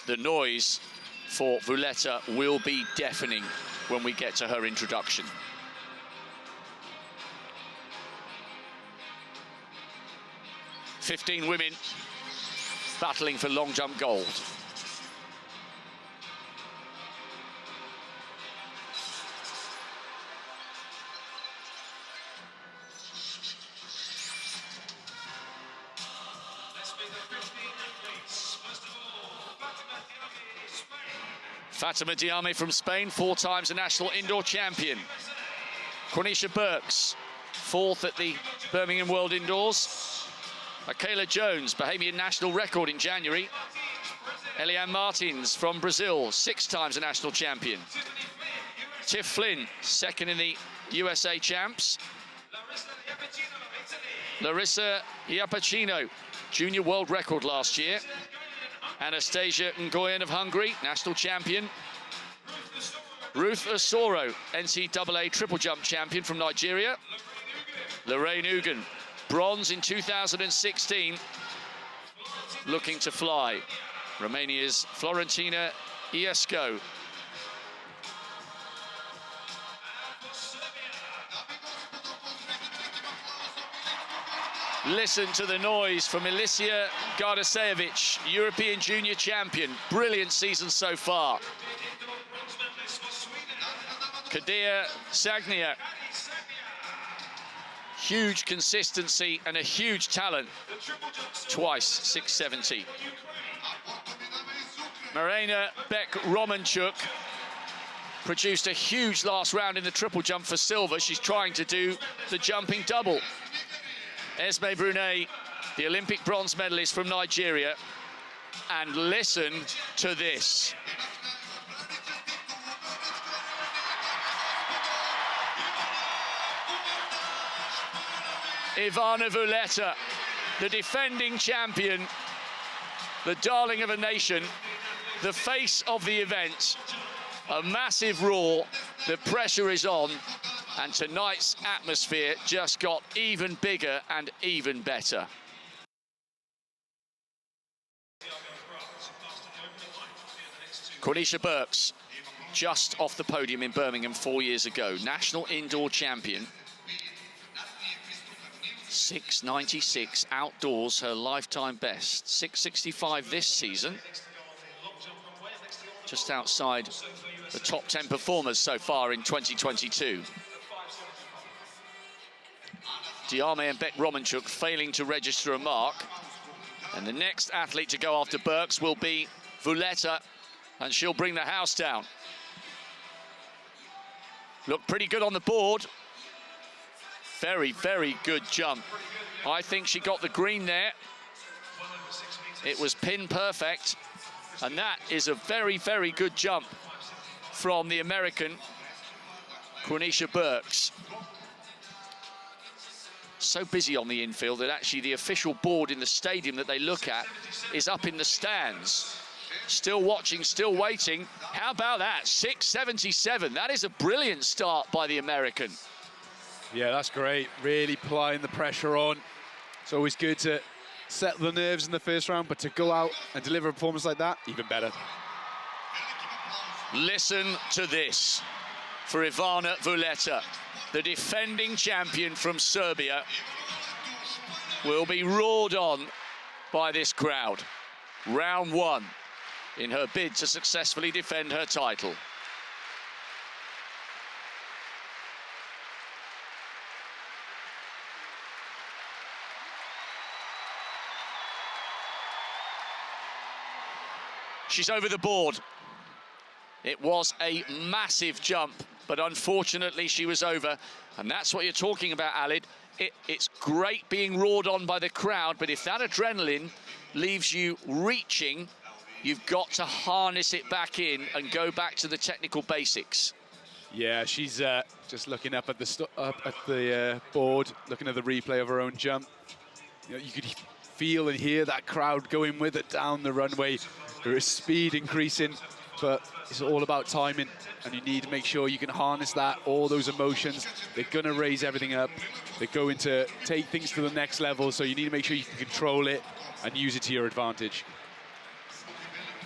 the noise for Vuleta will be deafening when we get to her introduction. "15 women battling for long jump gold. Fatima Diame from Spain, 4 times a national indoor champion. Cornisha Burks, 4th at the Birmingham World Indoors. Michaela Jones, Bahamian national record in January. Eliane Martins from Brazil, 6 times a national champion. Tiff Flynn, 2nd in the USA Champs. Larissa Iapacino, junior world record last year. Anastasia Ngoyan of Hungary, national champion. Ruth Osoro, NCAA triple jump champion from Nigeria. Lorraine Ugan, bronze in 2016, looking to fly. Romania's Florentina Iescu. Listen to the noise from Milicia Gardasevic, European junior champion. Brilliant season so far. Kadia Sagnia. Huge consistency and a huge talent. Twice 670. Marina Beck-Romanchuk produced a huge last round in the triple jump for silver. She's trying to do the jumping double. Esme Brunet, the Olympic bronze medalist from Nigeria. And listen to this. Ivana Vuleta, the defending champion, the darling of a nation, the face of the event. A massive roar, the pressure is on. And tonight's atmosphere just got even bigger and even better. Cornisha Burks, just off the podium in Birmingham 4 years ago. National indoor champion. 696 outdoors, her lifetime best. 665 this season. Just outside the top 10 performers so far in 2022. Diame and Beck-Romanchuk failing to register a mark. And the next athlete to go after Burks will be Vuleta, and she'll bring the house down. Looked pretty good on the board. Very, very good jump. I think she got the green there. It was pin perfect. And that is a very, very good jump from the American Cornisha Burks. So busy on the infield that actually the official board in the stadium that they look at is up in the stands. Still watching, still waiting. How about that? 677. That is a brilliant start by the American. Yeah, that's great. Really applying the pressure on. It's always good to settle the nerves in the first round, but to go out and deliver a performance like that, even better. Listen to this for Ivana Vuleta, the defending champion from Serbia, will be roared on by this crowd. Round 1 in her bid to successfully defend her title. She's over the board. It was a massive jump, but unfortunately she was over. And that's what you're talking about, Alid. It's great being roared on by the crowd, but if that adrenaline leaves you reaching, you've got to harness it back in and go back to the technical basics. Yeah, she's just looking up at the board, looking at the replay of her own jump. You know, you could feel and hear that crowd going with it down the runway. There is speed increasing, but it's all about timing, and you need to make sure you can harness that, all those emotions. They're going to raise everything up. They're going to take things to the next level, so you need to make sure you can control it and use it to your advantage.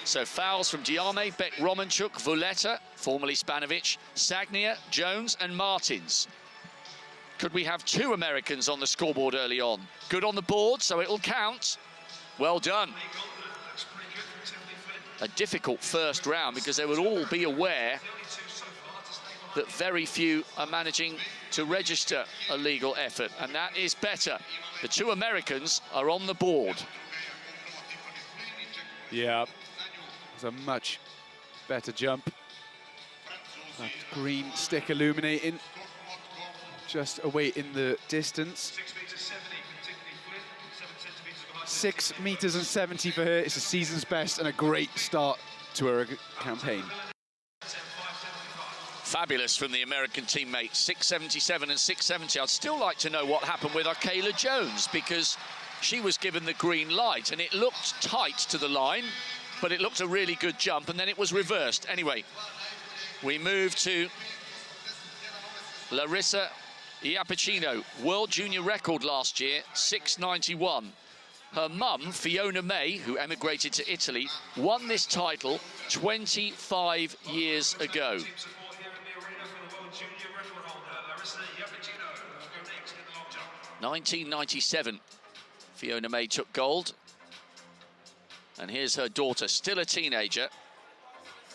So fouls from Diame, Beck, Romanchuk, Vuleta, formerly Spanovic, Sagnia, Jones and Martins. Could we have 2 Americans on the scoreboard early on? Good on the board, so it'll count. Well done. A difficult first round because they would all be aware that very few are managing to register a legal effort, and that is better. The 2 Americans are on the board. Yeah, it's a much better jump. That green stick illuminating just away in the distance. 6 meters and 70 for her. It's a season's best and a great start to her campaign. Fabulous from the American teammates, 677 and 670. I'd still like to know what happened with Kayla Jones, because she was given the green light and it looked tight to the line, but it looked a really good jump and then it was reversed. Anyway, we move to Larissa Iapicino, world junior record last year, 691. Her mum, Fiona May, who emigrated to Italy, won this title 25 years ago. 1997, Fiona May took gold. And here's her daughter, still a teenager,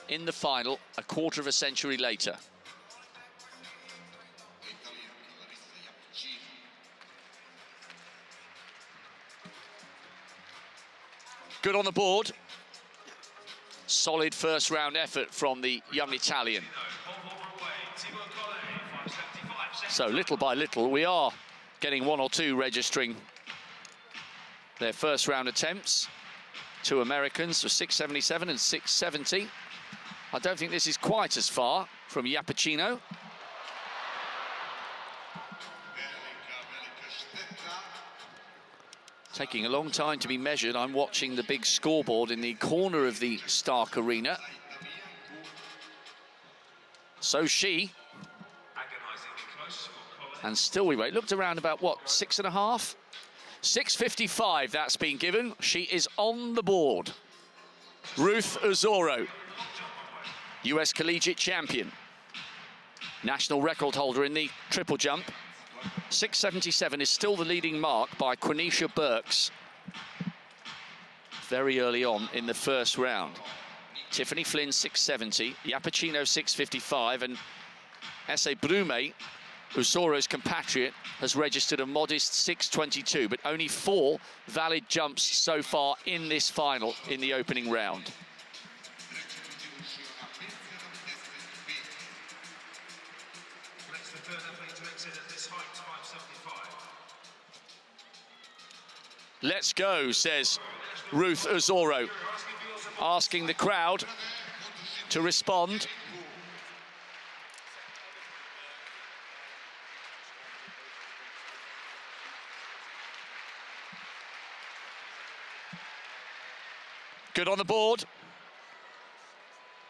in the final a quarter of a century later. Good on the board. Solid first round effort from the young Italian. So little by little, we are getting 1 or 2 registering their first round attempts. 2 Americans for 677 and 670. I don't think this is quite as far from Iapicino. Taking a long time to be measured. I'm watching the big scoreboard in the corner of the Stark Arena. So she. And still we wait. Looked around about, what, 6.5? 6:55, that's been given. She is on the board. Ruth Uzoro, US collegiate champion. National record holder in the triple jump. 6:77 is still the leading mark by Quenisha Burks. Very early on in the first round. Tiffany Flynn, 6:70. Iapicino, 6:55. And Esse Brume, Usoro's compatriot, has registered a modest 6:22, but only 4 valid jumps so far in this final in the opening round. Let's go, says Ruth Uzoro, asking the crowd to respond. Good on the board.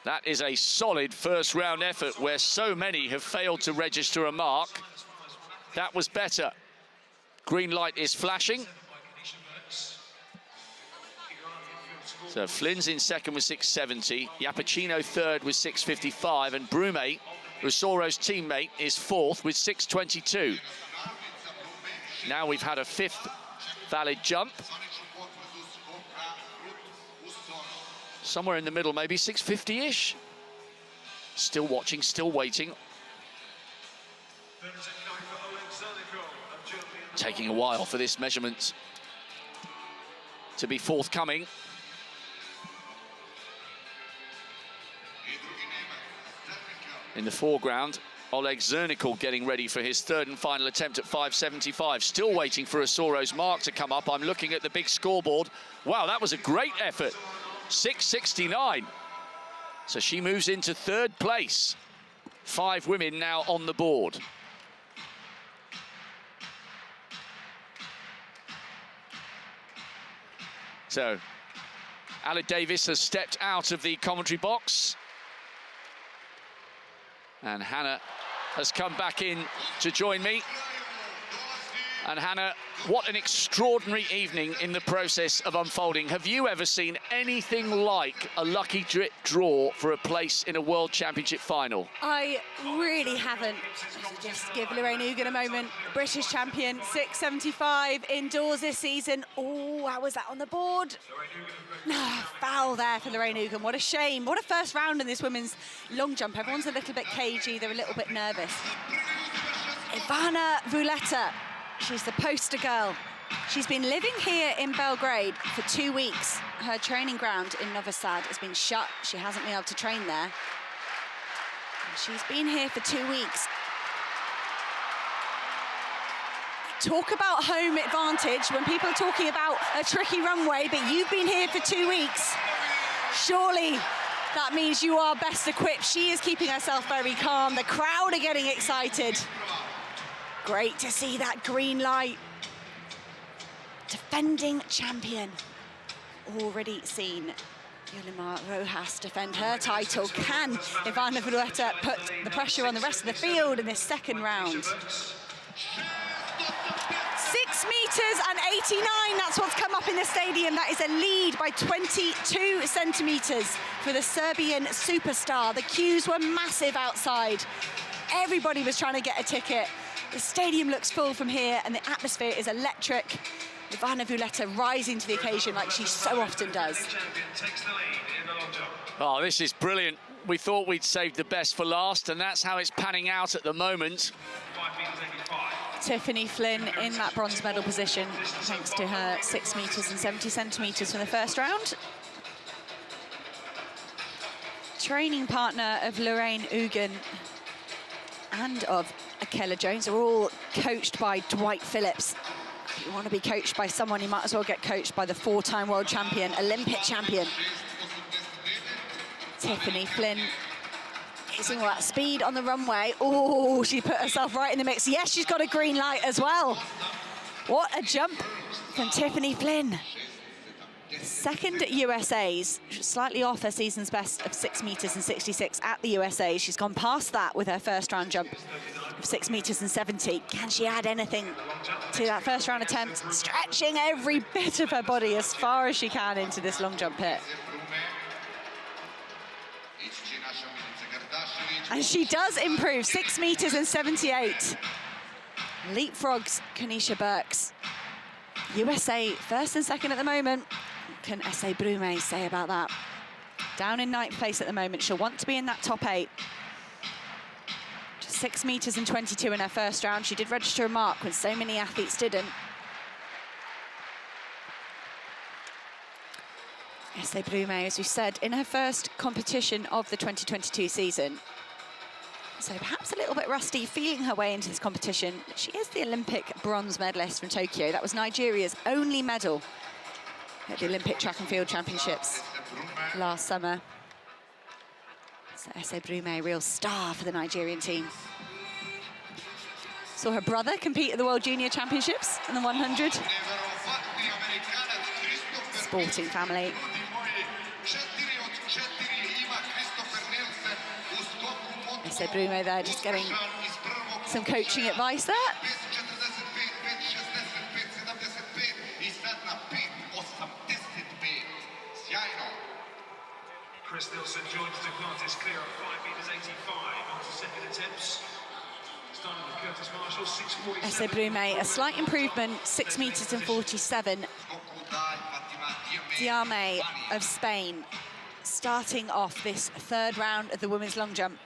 That is a solid first round effort where so many have failed to register a mark. That was better. Green light is flashing. So Flynn's in second with 6:70. Iapicino third with 6:55. And Brume, Usoro's teammate, is fourth with 6:22. Now we've had a 5th valid jump. Somewhere in the middle, maybe 6:50-ish. Still watching, still waiting. Taking a while for this measurement to be forthcoming. In the foreground, Oleg Zernikal getting ready for his 3rd and final attempt at 5:75. Still waiting for Usoro's mark to come up. I'm looking at the big scoreboard. Wow, that was a great effort. 6:69. So she moves into 3rd place. 5 women now on the board. So Aled Davis has stepped out of the commentary box. And Hannah has come back in to join me. And Hannah, what an extraordinary evening in the process of unfolding. Have you ever seen anything like a lucky draw for a place in a World Championship final? I really haven't. Just give Lorraine Ugan a moment. British champion, 675 indoors this season. Oh, how was that on the board? Foul there for Lorraine Ugan. What a shame. What a first round in this women's long jump. Everyone's a little bit cagey. They're a little bit nervous. Ivana Vuleta. She's the poster girl. She's been living here in Belgrade for 2 weeks. Her training ground in Novi Sad has been shut. She hasn't been able to train there. And she's been here for 2 weeks. Talk about home advantage when people are talking about a tricky runway, but you've been here for 2 weeks. Surely that means you are best equipped. She is keeping herself very calm. The crowd are getting excited. Great to see that green light. Defending champion. Already seen Yolimar Rojas defend her title. Can Ivana Vuleta put the pressure on the rest of the field in this second round? 6 meters and 89, that's what's come up in the stadium. That is a lead by 22 centimeters for the Serbian superstar. The queues were massive outside. Everybody was trying to get a ticket. The stadium looks full from here and the atmosphere is electric. Ivana Vuleta rising to the occasion like she so often does. Oh, this is brilliant. We thought we'd saved the best for last, and that's how it's panning out at the moment. Tiffany Flynn in that bronze medal position, thanks to her 6 meters and 70 centimeters from the first round. Training partner of Lorraine Ugan and of Akela Jones are all coached by Dwight Phillips. If you want to be coached by someone, you might as well get coached by the 4-time world champion, Olympic champion. Tiffany Flynn using all that speed on the runway. Oh, she put herself right in the mix. Yes, she's got a green light as well. What a jump from Tiffany Flynn. Second at USA's, slightly off her season's best of 6 meters and 66 at the USA. She's gone past that with her first round jump of 6 meters and 70. Can she add anything to that first round attempt? Stretching every bit of her body as far as she can into this long jump pit. And she does improve, 6 meters and 78. Leapfrogs Kanisha Burks. USA first and second at the moment. What can Ese Brume say about that? Down in 9th place at the moment. She'll want to be in that top 8. Just 6 meters and 22 in her first round. She did register a mark when so many athletes didn't. Ese Brume, as we said, in her first competition of the 2022 season. So perhaps a little bit rusty, feeling her way into this competition. She is the Olympic bronze medalist from Tokyo. That was Nigeria's only medal at the Olympic Track and Field Championships last summer. So Ese Brume, real star for the Nigerian team. Saw her brother compete at the World Junior Championships in the 100. Sporting family. Ese Brume there just getting some coaching advice there. Chris Nilsson joins the Curtis clear at 5 meters 85 onto second attempts. Starting with Curtis Marshall, 6:47. Ese Brume, a slight improvement, 6 meters and 47. Diame of Spain, starting off this third round of the women's long jump.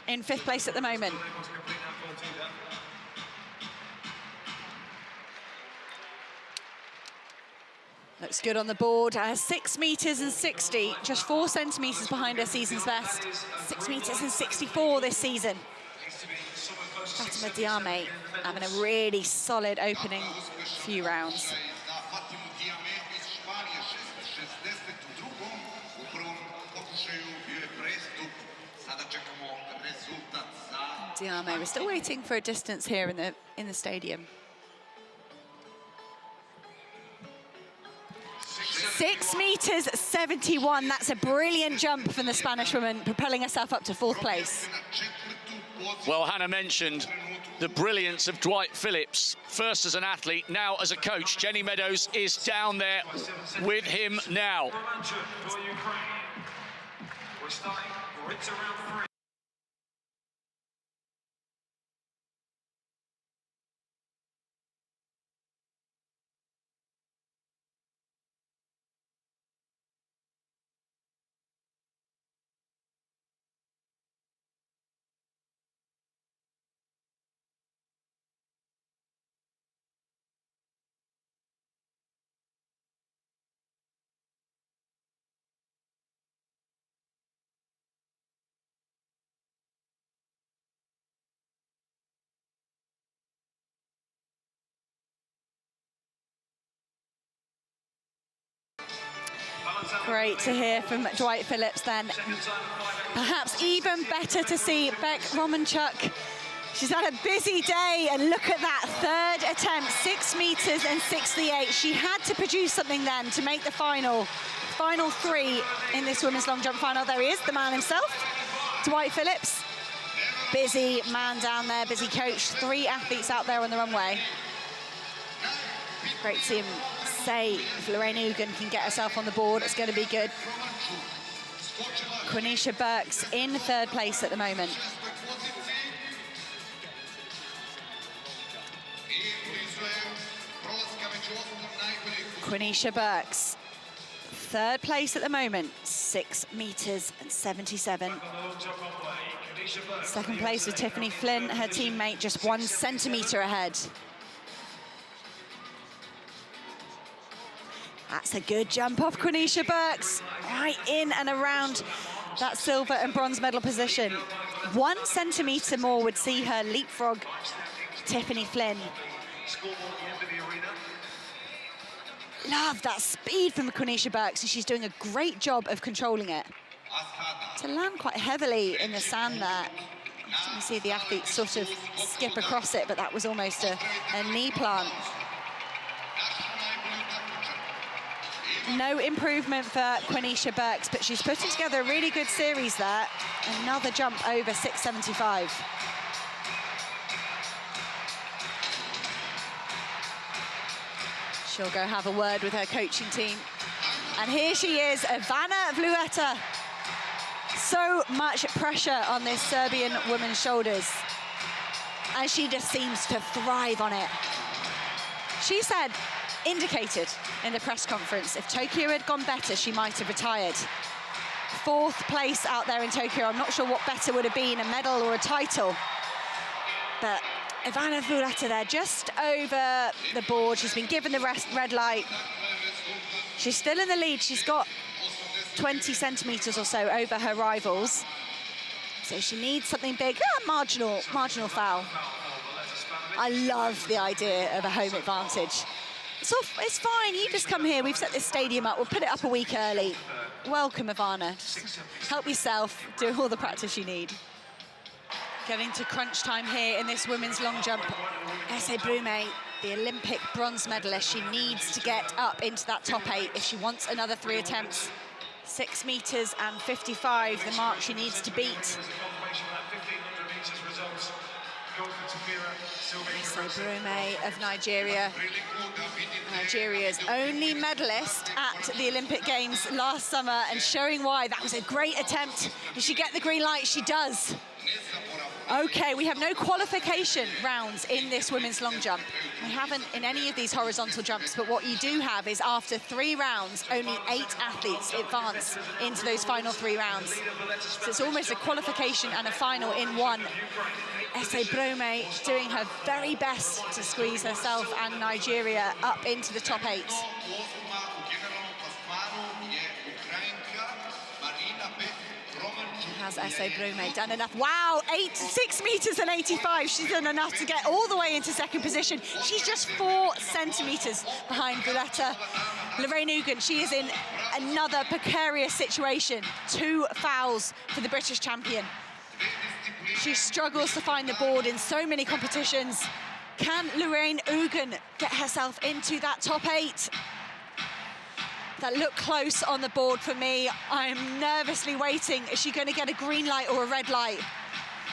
In 5th place at the moment. Looks good on the board. 6 meters and 60, just 4 centimeters behind her season's best. 6 meters and 64 this season. Fatima Diame having a really solid opening few rounds. Diame, we're still waiting for a distance here in the stadium. 6 meters 71. That's a brilliant jump from the Spanish woman, propelling herself up to 4th place. Well, Hannah mentioned the brilliance of Dwight Phillips, first as an athlete, now as a coach. Jenny Meadows is down there with him now. For Ukraine. We're starting, or it's around 3. Great to hear from Dwight Phillips then. Perhaps even better to see Beck Romanchuk. She's had a busy day, and look at that third attempt, 6 meters and 68. She had to produce something then to make the final 3 in this women's long jump final. There he is, the man himself, Dwight Phillips. Busy man down there, busy coach. 3 athletes out there on the runway. Great to see him say if Lorraine Ugan can get herself on the board, it's going to be good. Quenisha Burks in 3rd place at the moment. Quenisha Burks, 3rd place at the moment, 6 meters and 77. 2nd place with Tiffany Flynn, her teammate just 1 centimeter ahead. That's a good jump off Quenisha Burks, right in and around that silver and bronze medal position. 1 centimeter more would see her leapfrog Tiffany Flynn. Love that speed from Quenisha Burks, and she's doing a great job of controlling it. To land quite heavily in the sand there. You can see the athletes sort of skip across it, but that was almost a knee plant. No improvement for Quenisha Burks, but she's putting together a really good series there. Another jump over 675. She'll go have a word with her coaching team. And here she is, Ivana Vuleta. So much pressure on this Serbian woman's shoulders. And she just seems to thrive on it. She said, indicated in the press conference, if Tokyo had gone better, she might have retired. 4th place out there in Tokyo. I'm not sure what better would have been, a medal or a title. But Ivana Vuleta there, just over the board. She's been given the red light. She's still in the lead. She's got 20 centimeters or so over her rivals. So she needs something big. Marginal foul. I love the idea of a home advantage. So it's fine, you just come here, we've set this stadium up, we'll put it up a week early. Welcome, Ivana. Help yourself, do all the practice you need. Getting to crunch time here in this women's long jump. Ese Brume, the Olympic bronze medalist, she needs to get up into that top 8 if she wants another 3 attempts. 6 meters and 55, the mark she needs to beat. Ese Brume of Nigeria. Nigeria's only medalist at the Olympic Games last summer, and showing why. That was a great attempt. Does she get the green light? She does. Okay, we have no qualification rounds in this women's long jump. We haven't in any of these horizontal jumps, but what you do have is after 3 rounds, only 8 athletes advance into those final 3 rounds. So it's almost a qualification and a final in one. Ese Brume doing her very best to squeeze herself and Nigeria up into the top 8. Has Ese Brume done enough? Wow, 6 meters and 85. She's done enough to get all the way into 2nd position. She's just 4 centimeters behind Vuleta. Lorraine Ugan, she is in another precarious situation. 2 fouls for the British champion. She struggles to find the board in so many competitions. Can Lorraine Ugan get herself into that top 8? That looked close on the board for me. I'm nervously waiting. Is she going to get a green light or a red light?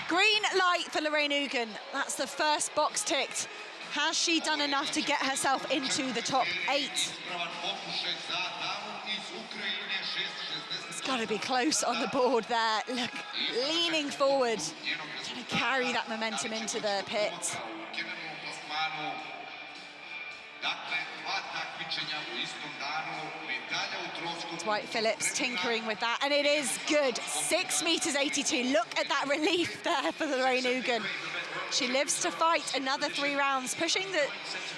Green light for Lorraine Ugen. That's the first box ticked. Has she done enough to get herself into the top 8? It's got to be close on the board there. Look, leaning forward, trying to carry that momentum into the pit. Dwight Phillips tinkering with that, and it is good. 6.82 meters. Look at that relief there for Lorraine Ugen. She lives to fight another 3 rounds, pushing the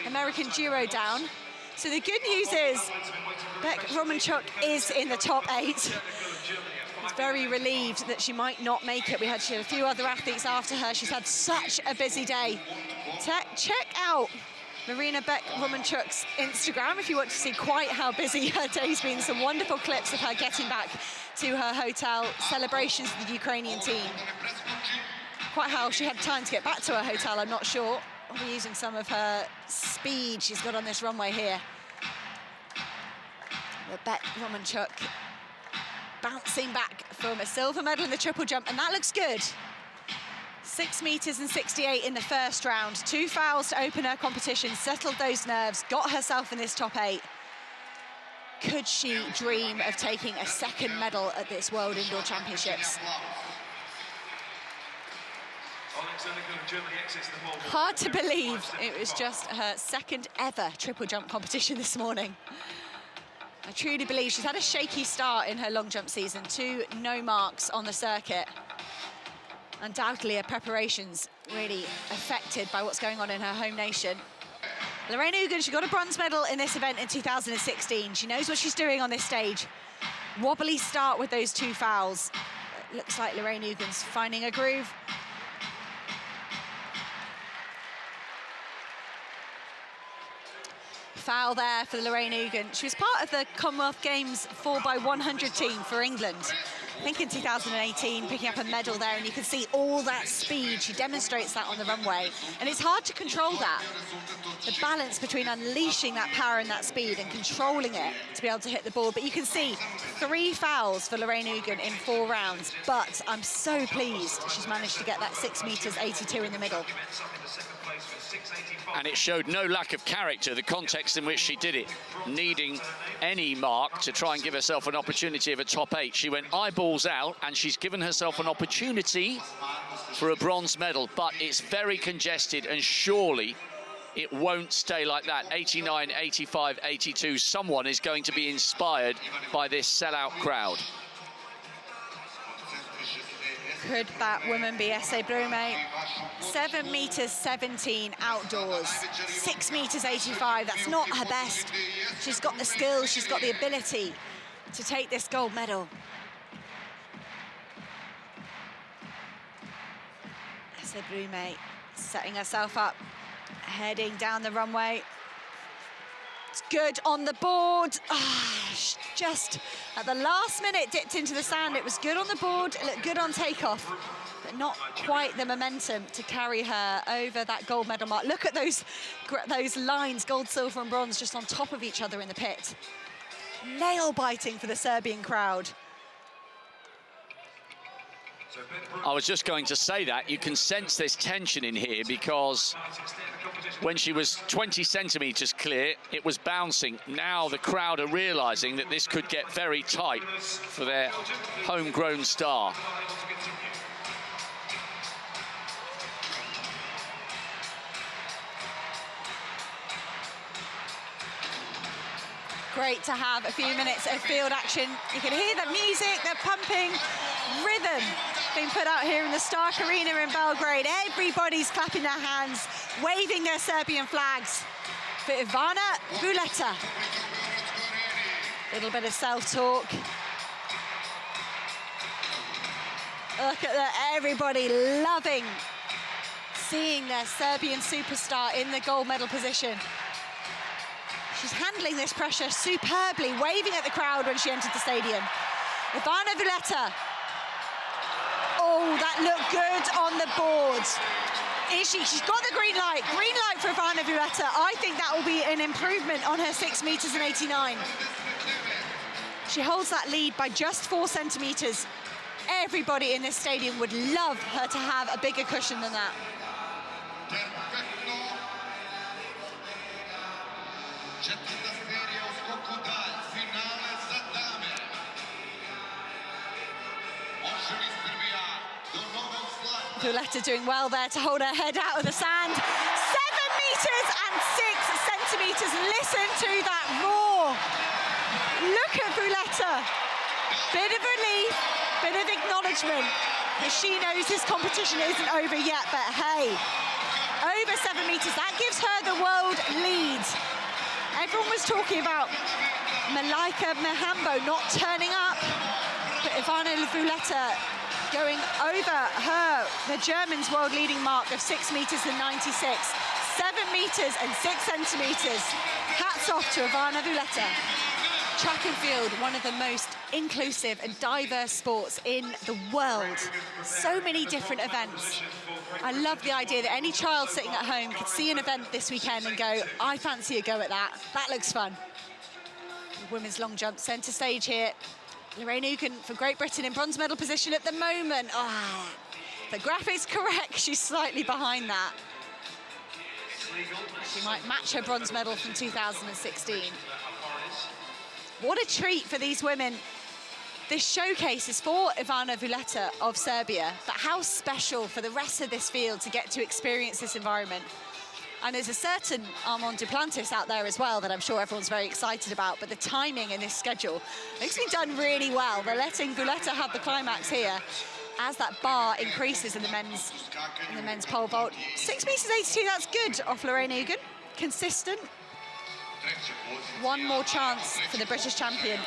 American duo down. So the good news is Beck Romanchuk is in the top 8. I was very relieved that she might not make it. She had a few other athletes after her. She's had such a busy day. Check out Marina Beck Romanchuk's Instagram if you want to see quite how busy her day's been. Some wonderful clips of her getting back to her hotel, celebrations with the Ukrainian team. Quite how she had time to get back to her hotel, I'm not sure. I'll be using some of her speed she's got on this runway here. But Beck Romanchuk bouncing back from a silver medal in the triple jump, and that looks good. 6.68 meters in the first round. 2 fouls to open her competition, settled those nerves, got herself in this top 8. Could she dream of taking a second medal at this World Indoor Championships? Hard to believe it was just her second ever triple jump competition this morning. I truly believe she's had a shaky start in her long jump season. 2 no marks on the circuit. Undoubtedly her preparations really affected by what's going on in her home nation. Lorraine Ugen, she got a bronze medal in this event in 2016. She knows what she's doing on this stage. Wobbly start with those 2 fouls. It looks like Lorraine Ugen's finding a groove. Foul there for Lorraine Ugen. She was part of the Commonwealth Games 4x100 team for England. I think in 2018, picking up a medal there, and you can see all that speed. She demonstrates that on the runway. And it's hard to control that. The balance between unleashing that power and that speed and controlling it to be able to hit the board. But you can see 3 fouls for Lorraine Ugen in 4 rounds. But I'm so pleased she's managed to get that 6.82 meters in the middle. And it showed no lack of character, the context in which she did it, needing any mark to try and give herself an opportunity of a top 8. She went eyeballs out, and she's given herself an opportunity for a bronze medal, but it's very congested, and surely it won't stay like that. 89, 85, 82, someone is going to be inspired by this sellout crowd. Could that woman be Ese Brume? 7.17 meters outdoors, 6.85 meters. That's not her best. She's got the skills, she's got the ability to take this gold medal. Ese Brume setting herself up, heading down the runway. It's good on the board. Just at the last minute dipped into the sand. It was good on the board, it looked good on takeoff, but not quite the momentum to carry her over that gold medal mark. Look at those lines, gold, silver and bronze, just on top of each other in the pit. Nail biting for the Serbian crowd. I was just going to say that. You can sense there's tension in here, because when she was 20 centimetres clear, it was bouncing. Now the crowd are realising that this could get very tight for their homegrown star. Great to have a few minutes of field action. You can hear the music, the pumping rhythm being put out here in the Stark Arena in Belgrade. Everybody's clapping their hands, waving their Serbian flags for Ivana Vuleta. Little bit of self-talk. Look at that, everybody loving seeing their Serbian superstar in the gold medal position. She's handling this pressure superbly, waving at the crowd when she entered the stadium. Ivana Vuleta. Oh, that looked good on the board. She's got the green light. Green light for Ivana Vuleta. I think that will be an improvement on her 6.89 meters. She holds that lead by just 4 centimetres. Everybody in this stadium would love her to have a bigger cushion than that. Vuleta doing well there to hold her head out of the sand. 7 meters and 6 centimeters. Listen to that roar. Look at Vuleta. Bit of relief, bit of acknowledgement, as she knows this competition isn't over yet, but hey, over 7 meters, that gives her the world lead. Everyone was talking about Malaika Mihambo not turning up, but Ivana Vuleta going over the Germans' world leading mark of 6 meters and 96, 7 meters and 6 centimeters. Hats off to Ivana Vuleta. Track and field, one of the most inclusive and diverse sports in the world. So many different events. I love the idea that any child sitting at home could see an event this weekend and go, I fancy a go at that. That looks fun. Women's long jump centre stage here. Lorraine Ugan for Great Britain in bronze medal position at the moment. Oh, the graphic's correct, she's slightly behind that. She might match her bronze medal from 2016. What a treat for these women. This showcase is for Ivana Vuleta of Serbia, but how special for the rest of this field to get to experience this environment. And there's a certain Armand Duplantis out there as well that I'm sure everyone's very excited about, but the timing in this schedule, I think it's been done really well. They're letting Vuleta have the climax here as that bar increases in the men's pole vault. 6 meters 82, that's good off Lorraine Ugan. Consistent. One more chance for the British champion.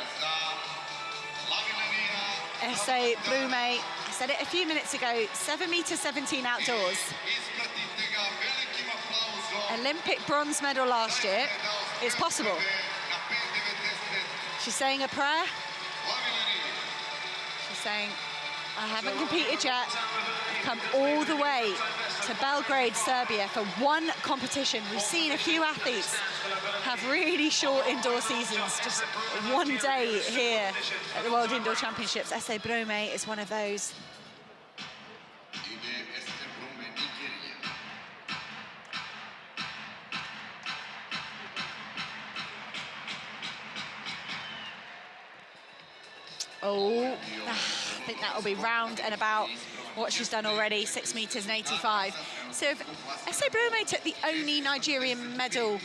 Essay Brume, I said it a few minutes ago, 7 meters 17 outdoors. Olympic bronze medal last year. It's possible. She's saying a prayer. She's saying, I haven't competed yet. I've come all the way to Belgrade, Serbia for one competition. We've seen a few athletes have really short indoor seasons, just one day here at the World Indoor Championships. Essay Brume is one of those. Oh, I think that will be round and about what she's done already, 6 meters and 85. So if Essay Brume took the only Nigerian medal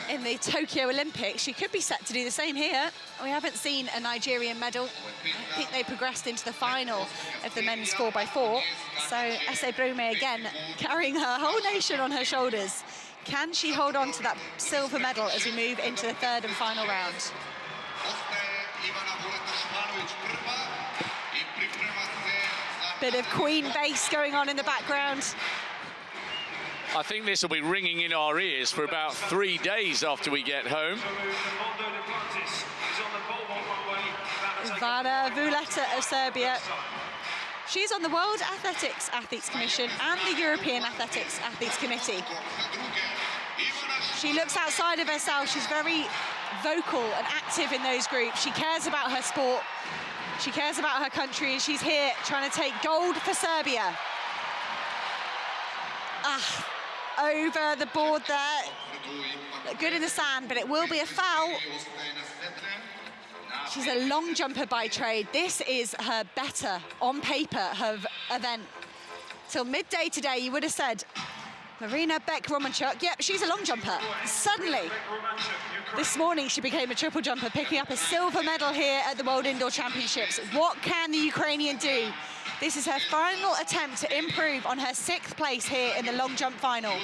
in the Tokyo Olympics, she could be set to do the same here. We haven't seen a Nigerian medal. I think they progressed into the final of the men's 4x4. So Essay Brume again carrying her whole nation on her shoulders. Can she hold on to that silver medal as we move into the third and final round? Bit of Queen bass going on in the background. I think this will be ringing in our ears for about 3 days after we get home. Ivana Vuleta of Serbia. She's on the World Athletics Athletes Commission and the European Athletics Athletes Committee. She looks outside of herself. She's very vocal and active in those groups. She cares about her sport. She cares about her country, and she's here trying to take gold for Serbia. Over the board there. Look good in the sand, but it will be a foul. She's a long jumper by trade. This is her better, on paper, her event. Till midday today, you would have said, Marina Beck-Romanchuk, yep, she's a long jumper. Suddenly, this morning she became a triple jumper, picking up a silver medal here at the World Indoor Championships. What can the Ukrainian do? This is her final attempt to improve on her 6th place here in the long jump final.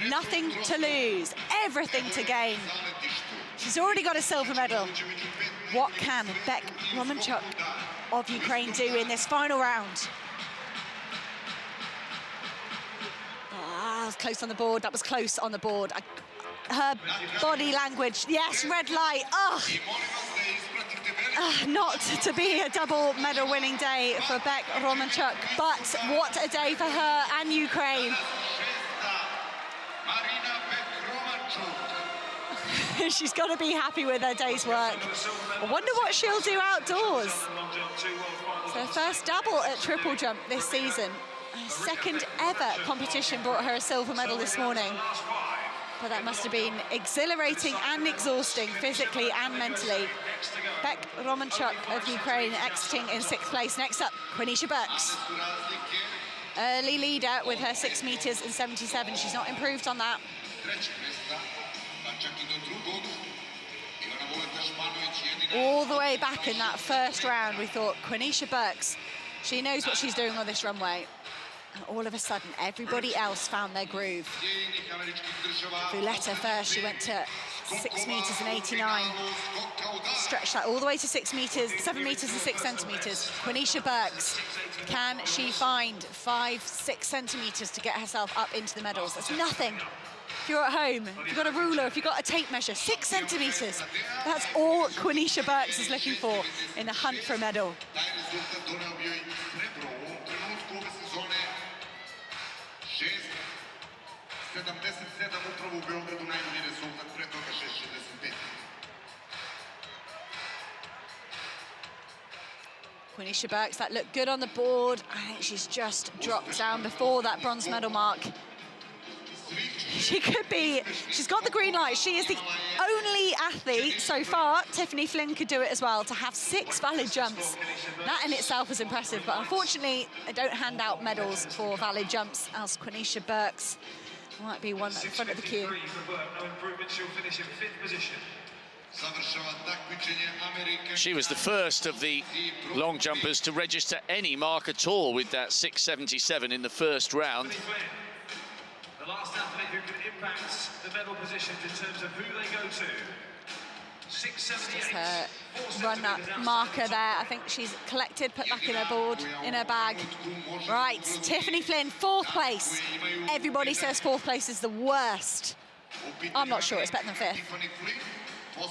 Nothing to lose, everything to gain. She's already got a silver medal. What can Beck-Romanchuk of Ukraine do in this final round? That was close on the board. That was close on the board. Her body language, yes, red light. Not to be a double medal winning day for Beck-Romanchuk, but what a day for her and Ukraine. She's got to be happy with her day's work. I wonder what she'll do outdoors. So her first double at triple jump this season. Her second ever competition brought her a silver medal this morning. But that must have been exhilarating and exhausting, physically and mentally. Beck Romanchuk of Ukraine exiting in 6th place. Next up, Quenisha Burks. Early leader with her 6 meters and 77. She's not improved on that. All the way back in that first round, we thought Quenisha Burks, she knows what she's doing on this runway. And all of a sudden, everybody else found their groove. Vuleta first, she went to 6 meters and 89. Stretched that all the way to 6 meters, 7 meters and 6 centimeters. Quenisha Burks, can she find 5-6 centimeters to get herself up into the medals? That's nothing. If you're at home, if you've got a ruler, if you've got a tape measure, 6 centimeters. That's all Quenisha Burks is looking for in the hunt for a medal. Quenisha Burks, that looked good on the board. I think she's just dropped down before that bronze medal mark. She could be, she's got the green light. She is the only athlete so far, Tiffany Flynn could do it as well, to have 6 valid jumps. That in itself is impressive, but unfortunately, they don't hand out medals for valid jumps, as Quenisha Burks might be one at the front of the queue. She was the first of the long jumpers to register any mark at all with that 6.77 in the first round. The last athlete who can impact the medal positions in terms of who they go to. 6.78. Just her run-up marker there. I think she's collected, put back in her board, in her bag. Right, Tiffany Flynn, 4th place. Everybody says 4th place is the worst. I'm not sure, it's better than 5th.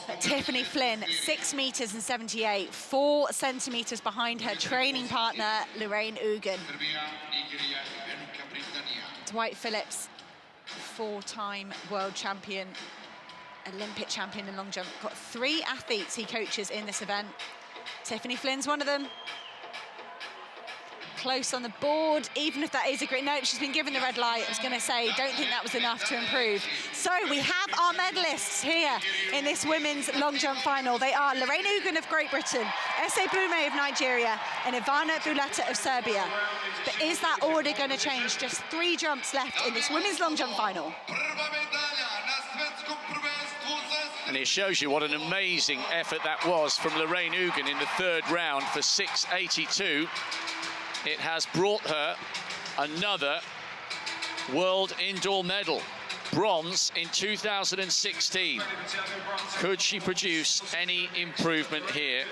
But Tiffany Flynn, 6 meters and 78, 4 centimeters behind her training partner, Lorraine Ugen. Dwight Phillips, 4-time world champion, Olympic champion in long jump. Got 3 athletes he coaches in this event. Tiffany Flynn's one of them. Close on the board, even if that is a great note. She's been given the red light. I was going to say, don't think that was enough to improve. So we have our medalists here in this women's long jump final. They are Lorraine Ugen of Great Britain, Ese Blume of Nigeria, and Ivana Vuleta of Serbia. But is that order going to change? Just 3 jumps left in this women's long jump final. And it shows you what an amazing effort that was from Lorraine Ugen in the 3rd round for 6.82. It has brought her another world indoor medal, bronze in 2016. Could she produce any improvement here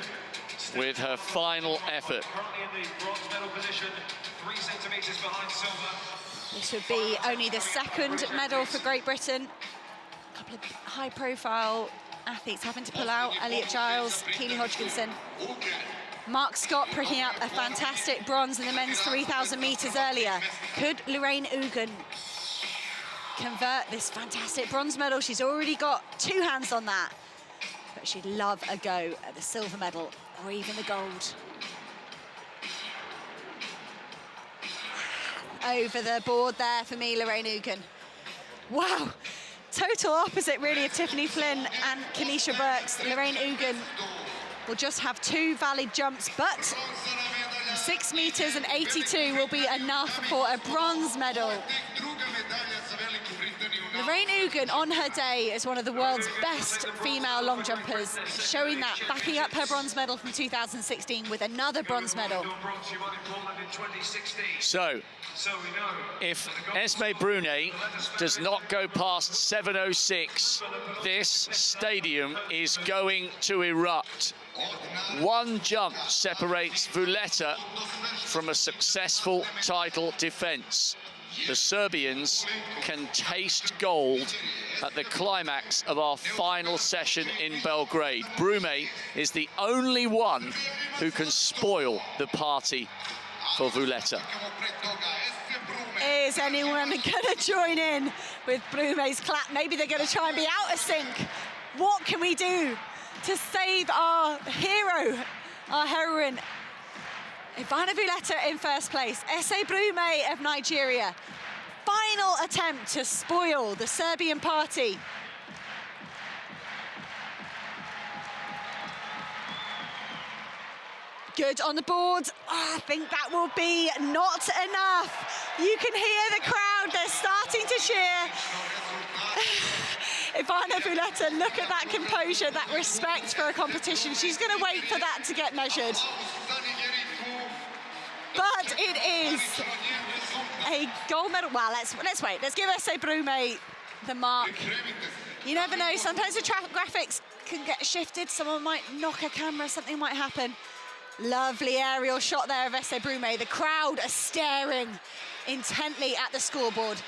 with her final effort? This would be only the 2nd medal for Great Britain. A couple of high-profile athletes having to pull out. Elliot Giles, Keely Hodgkinson. Mark Scott picking up a fantastic bronze in the men's 3,000 meters earlier. Could Lorraine Ugen convert this fantastic bronze medal? She's already got 2 hands on that, but she'd love a go at the silver medal or even the gold. Over the board there for me, Lorraine Ugen. Wow, total opposite really of Tiffany Flynn and Quenisha Burks. Lorraine Ugen will just have 2 valid jumps, but 6 meters and 82 will be enough for a bronze medal. Lorraine Ugen on her day is one of the world's best female long jumpers, showing that, backing up her bronze medal from 2016 with another bronze medal. So, if Esme Brune does not go past 7.06, this stadium is going to erupt. 1 jump separates Vuleta from a successful title defense. The Serbians can taste gold at the climax of our final session in Belgrade. Brume is the only one who can spoil the party for Vuleta. Is anyone going to join in with Brume's clap? Maybe they're going to try and be out of sync What can we do to save our hero, our heroine? Ivana Vuleta in first place. Ese Brume of Nigeria. Final attempt to spoil the Serbian party. Good on the board. Oh, I think that will be not enough. You can hear the crowd, they're starting to cheer. Ivana Vuleta, look at that composure, that respect for a competition. She's going to wait for that to get measured. But it is a gold medal. Well, let's wait. Let's give Ese Brume the mark. You never know, sometimes the traffic graphics can get shifted. Someone might knock a camera, something might happen. Lovely aerial shot there of Ese Brume. The crowd are staring intently at the scoreboard.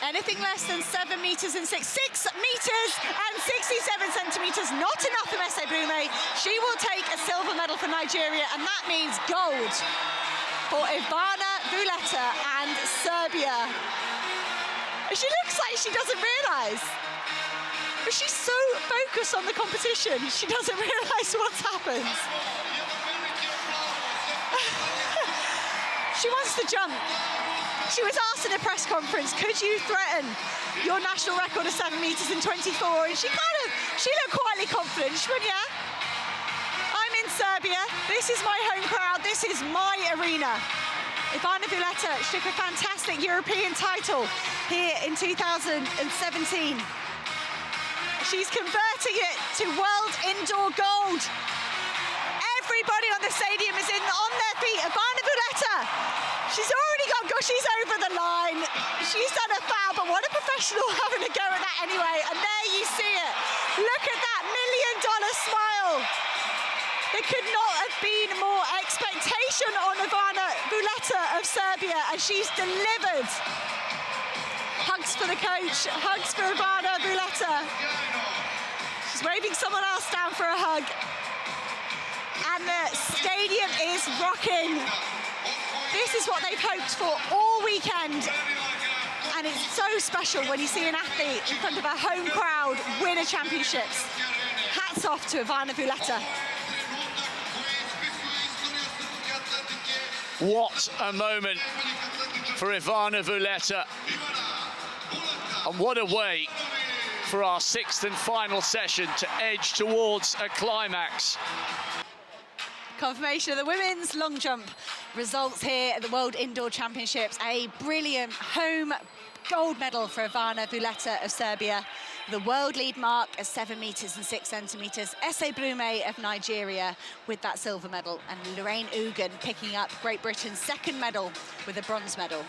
Anything less than 7 meters and 6 meters and 67 centimeters, not enough from Ese Brume. She will take a silver medal for Nigeria, and that means gold for Ivana Vuleta and Serbia. She looks like she doesn't realise. But she's so focused on the competition, she doesn't realise what's happened. She wants to jump. She was asked in a press conference, could you threaten your national record of 7 meters in 24? And she looked quietly confident. She went, yeah, I'm in Serbia. This is my home crowd. This is my arena. Ivana Vuleta took a fantastic European title here in 2017. She's converting it to world indoor gold. Everybody on the stadium is on their feet. Ivana Vuleta, she's already got, she's over the line. She's done a foul, but what a professional having a go at that anyway. And there you see it. Look at that $1 million smile. There could not have been more expectation on Ivana Vuleta of Serbia, and she's delivered. Hugs for the coach, hugs for Ivana Vuleta. She's waving someone else down for a hug. And the stadium is rocking. This is what they've hoped for all weekend. And it's so special when you see an athlete in front of a home crowd win a championships. Hats off to Ivana Vuleta. What a moment for Ivana Vuleta. And what a way for our 6th and final session to edge towards a climax. Confirmation of the women's long jump results here at the World Indoor Championships. A brilliant home gold medal for Ivana Vuleta of Serbia. The world lead mark of 7 meters and 6 centimeters. Ese Brume of Nigeria with that silver medal. And Lorraine Ugan picking up Great Britain's 2nd medal with a bronze medal.